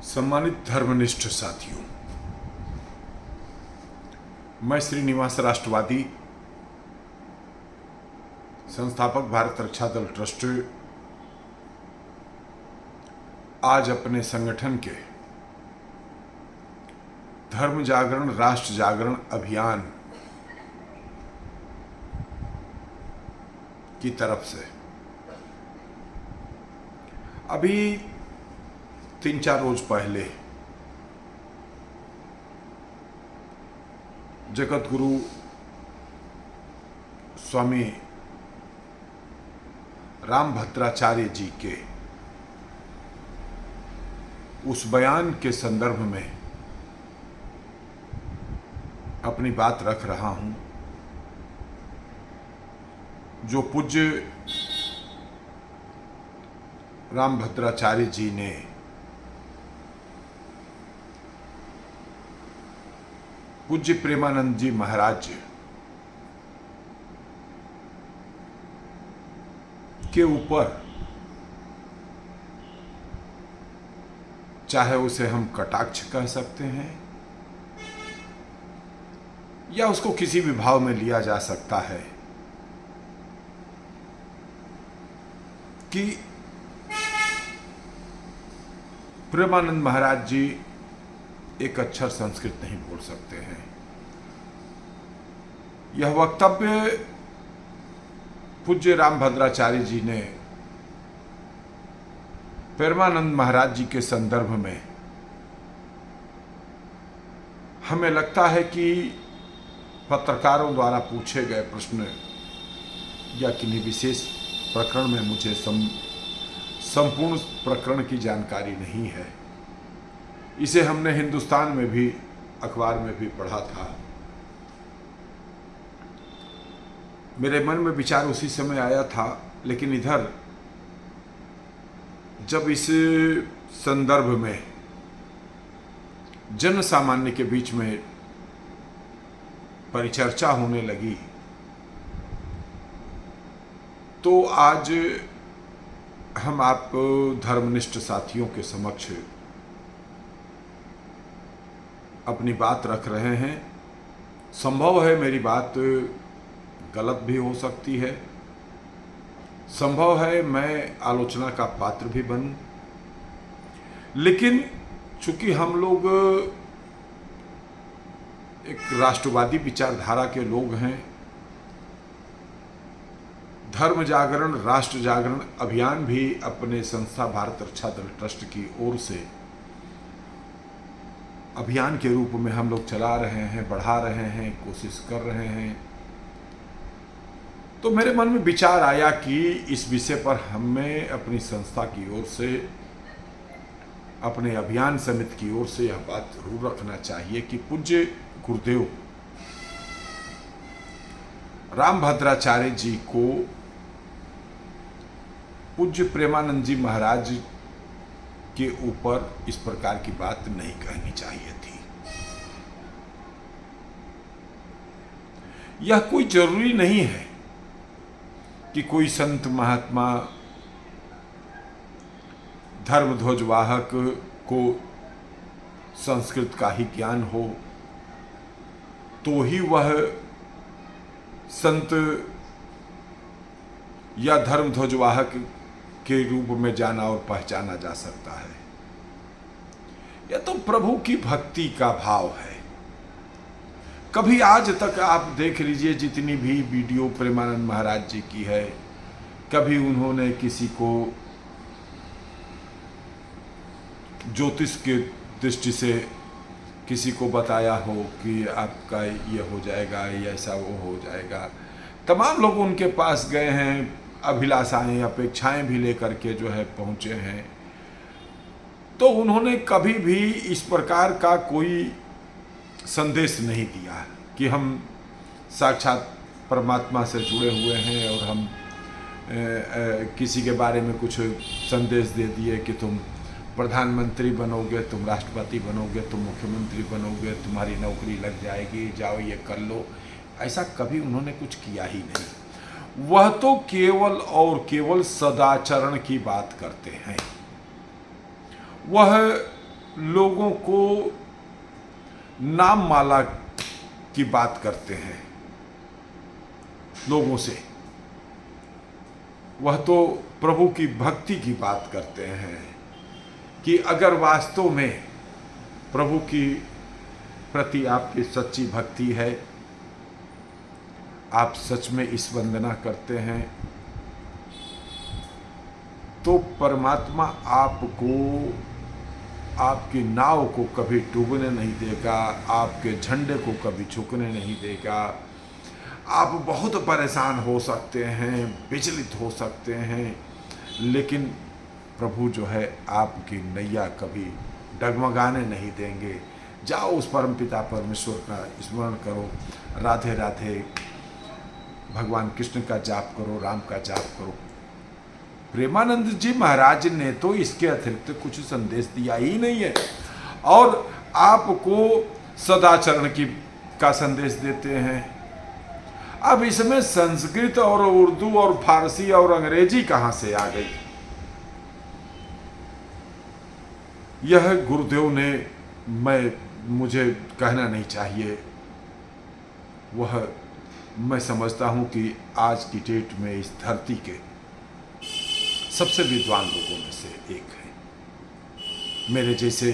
सम्मानित धर्मनिष्ठ साथियों, मैं श्रीनिवास राष्ट्रवादी संस्थापक भारत रक्षा दल ट्रस्ट आज अपने संगठन के धर्म जागरण राष्ट्र जागरण अभियान की तरफ से अभी 3-4 रोज पहले जगत गुरु स्वामी रामभद्राचार्य जी के उस बयान के संदर्भ में अपनी बात रख रहा हूं, जो पूज्य रामभद्राचार्य जी ने पूज्य प्रेमानंद जी महाराज के ऊपर, चाहे उसे हम कटाक्ष कह सकते हैं या उसको किसी भी भाव में लिया जा सकता है, कि प्रेमानंद महाराज जी एक अक्षर संस्कृत नहीं बोल सकते हैं। यह वक्तव्य पूज्य रामभद्राचार्य जी ने प्रेमानंद महाराज जी के संदर्भ में, हमें लगता है कि पत्रकारों द्वारा पूछे गए प्रश्न या किन्हीं विशेष प्रकरण में मुझे संपूर्ण प्रकरण की जानकारी नहीं है। इसे हमने हिंदुस्तान में भी अखबार में भी पढ़ा था। मेरे मन में विचार उसी समय आया था, लेकिन इधर जब इस संदर्भ में जन सामान्य के बीच में परिचर्चा होने लगी, तो आज हम आप धर्मनिष्ठ साथियों के समक्ष अपनी बात रख रहे हैं। संभव है मेरी बात गलत भी हो सकती है, संभव है मैं आलोचना का पात्र भी बनूं, लेकिन चूंकि हम लोग एक राष्ट्रवादी विचारधारा के लोग हैं, धर्म जागरण राष्ट्र जागरण अभियान भी अपने संस्था भारत रक्षा दल ट्रस्ट की ओर से अभियान के रूप में हम लोग चला रहे हैं, बढ़ा रहे हैं, कोशिश कर रहे हैं। तो मेरे मन में विचार आया कि इस विषय पर हमें अपनी संस्था की ओर से, अपने अभियान समिति की ओर से यह बात जरूर रखना चाहिए कि पूज्य गुरुदेव रामभद्राचार्य जी को पूज्य प्रेमानंद जी महाराज के ऊपर इस प्रकार की बात नहीं कहनी चाहिए थी। यह कोई जरूरी नहीं है कि कोई संत महात्मा धर्म ध्वजवाहक को संस्कृत का ही ज्ञान हो तो ही वह संत या धर्म ध्वजवाहक के रूप में जाना और पहचाना जा सकता है। यह तो प्रभु की भक्ति का भाव है। कभी आज तक आप देख लीजिए, जितनी भी वीडियो प्रेमानंद महाराज जी की है, कभी उन्होंने किसी को ज्योतिष के दृष्टि से किसी को बताया हो कि आपका ये हो जाएगा या ऐसा वो हो जाएगा। तमाम लोग उनके पास गए हैं, अभिलाषाएं अपेक्षाएं भी लेकर के जो है पहुंचे हैं, तो उन्होंने कभी भी इस प्रकार का कोई संदेश नहीं दिया कि हम साक्षात परमात्मा से जुड़े हुए हैं और हम किसी के बारे में कुछ संदेश दे दिए कि तुम प्रधानमंत्री बनोगे, तुम राष्ट्रपति बनोगे, तुम मुख्यमंत्री बनोगे, तुम्हारी नौकरी लग जाएगी, जाओ ये कर लो। ऐसा कभी उन्होंने कुछ किया ही नहीं। वह तो केवल और केवल सदाचरण की बात करते हैं। वह लोगों को नाम माला की बात करते हैं लोगों से, वह तो प्रभु की भक्ति की बात करते हैं कि अगर वास्तव में प्रभु की प्रति आपकी सच्ची भक्ति है, आप सच में इस वंदना करते हैं, तो परमात्मा आपको, आपकी नाव को कभी डूबने नहीं देगा, आपके झंडे को कभी झुकने नहीं देगा। आप बहुत परेशान हो सकते हैं, विचलित हो सकते हैं, लेकिन प्रभु जो है आपकी नैया कभी डगमगाने नहीं देंगे। जाओ उस परमपिता परमेश्वर का स्मरण करो, राधे राधे, भगवान कृष्ण का जाप करो, राम का जाप करो। प्रेमानंद जी महाराज ने तो इसके अतिरिक्त कुछ संदेश दिया ही नहीं है, और आपको सदाचरण का संदेश देते हैं। अब इसमें संस्कृत और उर्दू और फारसी और अंग्रेजी कहां से आ गई? यह गुरुदेव ने, मुझे कहना नहीं चाहिए, वह मैं समझता हूं कि आज की डेट में इस धरती के सबसे विद्वान लोगों में से एक है। मेरे जैसे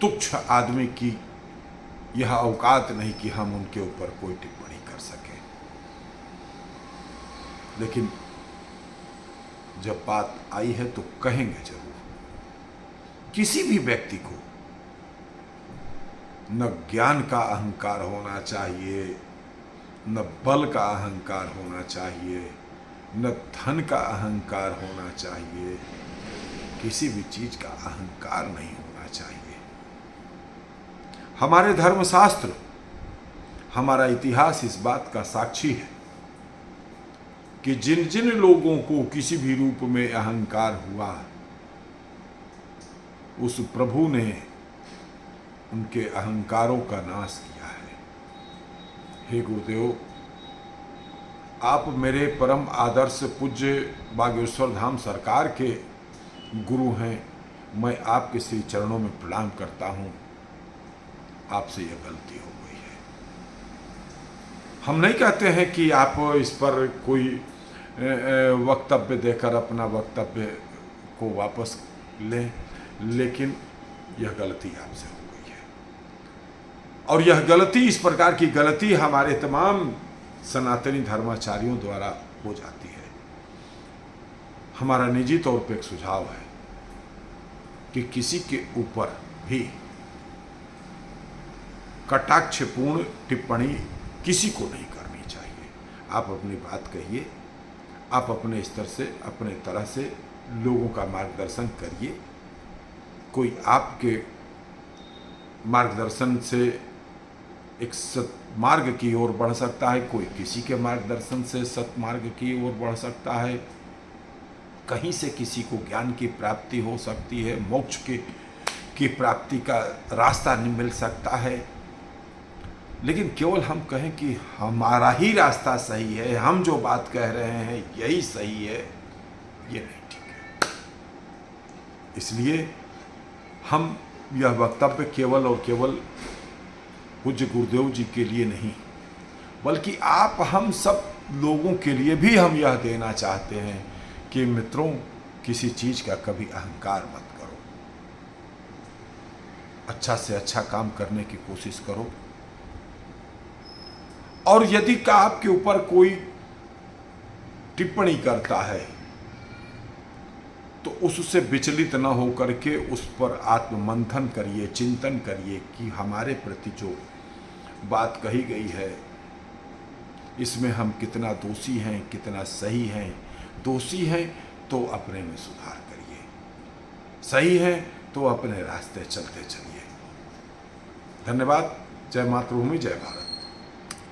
तुच्छ आदमी की यह औकात नहीं कि हम उनके ऊपर कोई टिप्पणी कर सकें, लेकिन जब बात आई है तो कहेंगे जरूर। किसी भी व्यक्ति को न ज्ञान का अहंकार होना चाहिए, न बल का अहंकार होना चाहिए, न धन का अहंकार होना चाहिए, किसी भी चीज का अहंकार नहीं होना चाहिए। हमारे धर्मशास्त्र, हमारा इतिहास इस बात का साक्षी है कि जिन जिन लोगों को किसी भी रूप में अहंकार हुआ, उस प्रभु ने उनके अहंकारों का नाश किया है। हे गुरुदेव, आप मेरे परम आदर्श पूज्य बागेश्वर धाम सरकार के गुरु हैं। मैं आपके श्री चरणों में प्रणाम करता हूं। आपसे यह गलती हो गई है। हम नहीं कहते हैं कि आप इस पर कोई वक्तव्य देकर अपना वक्तव्य को वापस लें, लेकिन यह गलती आपसे हो गई है। और यह गलती, इस प्रकार की गलती हमारे तमाम सनातनी धर्माचार्यों द्वारा हो जाती है। हमारा निजी तौर पर एक सुझाव है कि किसी के ऊपर भी कटाक्षपूर्ण टिप्पणी किसी को नहीं करनी चाहिए। आप अपनी बात कहिए, आप अपने स्तर से, अपने तरह से लोगों का मार्गदर्शन करिए। कोई आपके मार्गदर्शन से एक सत्मार्ग की ओर बढ़ सकता है, कोई किसी के मार्गदर्शन से सत्मार्ग की ओर बढ़ सकता है। कहीं से किसी को ज्ञान की प्राप्ति हो सकती है, मोक्ष की प्राप्ति का रास्ता नहीं मिल सकता है। लेकिन केवल हम कहें कि हमारा ही रास्ता सही है, हम जो बात कह रहे हैं यही सही है, ये नहीं ठीक है। इसलिए हम यह वक्तव्य केवल और केवल पूज्य गुरुदेव जी के लिए नहीं, बल्कि आप हम सब लोगों के लिए भी हम यह देना चाहते हैं कि मित्रों, किसी चीज का कभी अहंकार मत करो। अच्छा से अच्छा काम करने की कोशिश करो, और यदि का आपके ऊपर कोई टिप्पणी करता है तो उससे विचलित न होकर के उस पर आत्ममंथन करिए, चिंतन करिए कि हमारे प्रति जो बात कही गई है इसमें हम कितना दोषी हैं, कितना सही हैं। दोषी हैं तो अपने में सुधार करिए, सही है तो अपने रास्ते चलते चलिए। धन्यवाद। जय मातृभूमि, जय भारत।